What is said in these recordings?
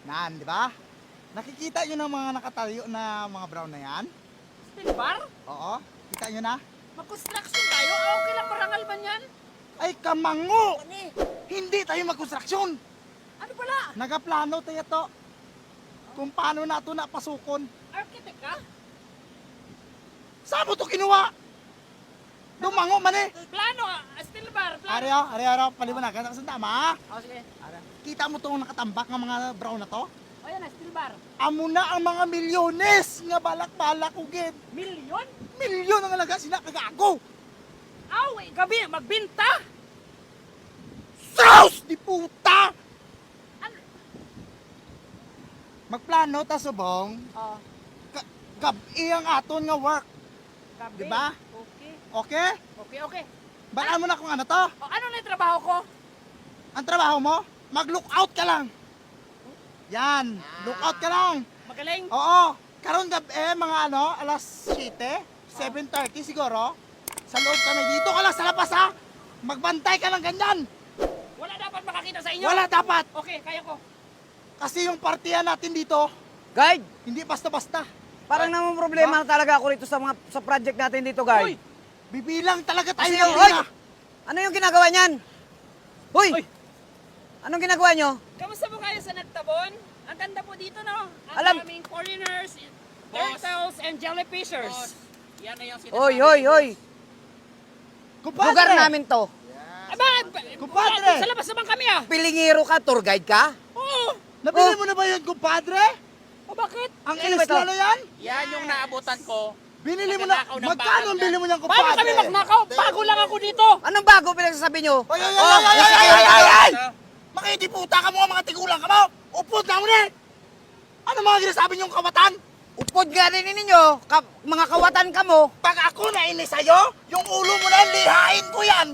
Nan, di ba? Nakikita nyo ng mga nakatayo na mga brown na yan? Steel bar? Oo, kita nyo na? Mag-construction tayo? Okay lang marangal man yan? Ay, kamango! Ano Hindi tayo magkonstruksyon! Ano pala? Nagaplano tayo to. Kung paano na ito napasukon. Architect ka? Saan mo ito kinuha? Dumango man eh! Plano steel bar, plano. Ari, paliwanagan ako sa tama. Oh, sige. Kita mo itong nakatambak ng mga brown na to? O yan na, steel bar. Amo na ang mga milyones nga balak-balak ugid. Milyon? Milyon ang alaga sila kagago. Away, gabi, magbinta! Saus di puta! Ano? Magplano ta subong. Oh, Gabi ang aton nga work. gabi. Diba? Okay. Okay? Okay. Balaan mo na kung ano to. O, ano na yung trabaho ko? Ang trabaho mo, mag-lookout ka lang. Yan, lookout ka lang. Magaling. Oo. Karon gabi mga alas 7, 7:30 siguro. Sa loob kami dito ka lang sa labas ha. Magbantay ka lang ganyan. Wala dapat makakita sa inyo? Wala dapat. Okay, kaya ko. Kasi yung partiyan natin dito, Guide, hindi basta-basta. parang naman problema na talaga ako rito sa project natin dito, Uy! guide. Bibilang talaga tayo Kasi ng yung, hoy! pila. Ano yung ginagawa niyan? Hoy! Uy! Anong ginagawa nyo? Kamusta po kayo sa Nagtabon? Ang ganda po dito, no? Ang Alam- daming foreigners, turtles, and jellyfishers. Yan na yung Hoy, hoy, hoy! Kumpadre! Lugar namin to. Aba, Kumpadre! Sa labas naman kami, ah. Pilingiro ka, tour guide ka? Oo. Nabili mo na ba yun, kumpadre? O bakit? Ang Sino ba isla ito? na yan? Yan yung naabutan ko. Binili mo na. Nagnakaw ng Magkano bakal ang dyan. bili mo niyang Paano kumpadre? kami magnakaw? Bago lang ako dito. Anong bago pinagsasabi nyo? Ay, ay, Oh, ay, ay, yung ay, ay, security ay, ko. ay! Makidiputa ka mo, mga tigulang ka mo! Upod na mo na! Ano mga ginasabi niyong kawatan? Upod nga rin ninyo, mga kawatan ka mo. Pag ako nainis sa'yo, yung ulo mo na lihain ko yan!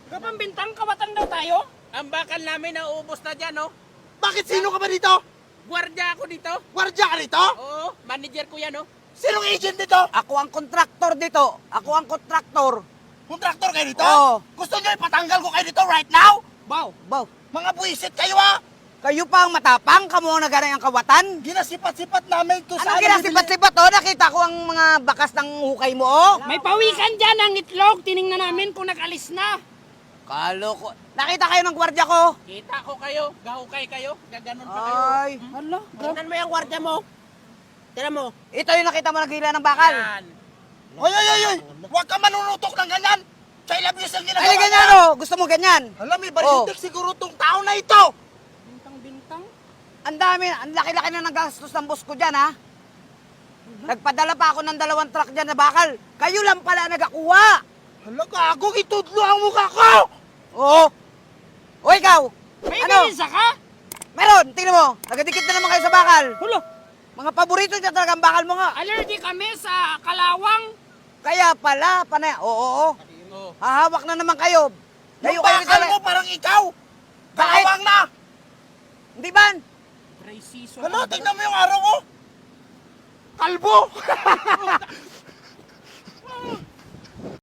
Kapang bintang kawatan daw tayo. Ang bakal namin nauubos na dyan, no? Bakit sino ka ba dito? Gwardiya ako dito. Gwardya ka rito? Oo, manager ko yan, no? Sinong agent dito? Ako ang kontraktor dito. Ako ang kontraktor. Kontraktor kayo dito? Oo. Gusto niyo ipatanggal ko kayo dito right now? Baw, baw. Mga buwisit kayo ha! Kayo pa ang matapang, kamo ang naganay ang kawatan. Ginasipat-sipat namin kung Anong saan ginasipat-sipat oh? Nakita ko ang mga bakas ng hukay mo oh. May pawikan dyan ang itlog. Tiningnan namin kung nag-alis na. Kalo ko. Nakita kayo ng gwardiya ko? Kita ko kayo, gahukay kayo, gaganon pa kayo. Ay. Hala, Tignan mo yung gwardiya mo. Tignan mo. Ito yung nakita mo naghila ng bakal. Yan. Oy, oy, oy, oy! Huwag ka manunutok ng ganyan! Child abuse ang ginagawa Ay, ganyan niya. oh. Gusto mo ganyan? Alam, may baritik siguro tong tao na ito! bintang-bintang. Ang dami, ang laki-laki na nagastos ng boss ko dyan ha. Nagpadala pa ako ng 2 truck dyan na bakal. Kayo lang pala nagakuha. Hala, gago, itudlo ang mukha ko! Oo. O ikaw, May ano? bisa ka? Meron, tingnan mo. Nagadikit na naman kayo sa bakal. Hulo, Mga paborito niya talaga ang bakal mo nga. allergy kami sa kalawang. Kaya pala, panay. Oo. Oo. Hahawak na naman kayo. Layo Yung kayo bakal nito. mo parang ikaw! Kalawang na! Hindi ba? Dry season. Hala, tingnan mo yung araw ko! Kalbo!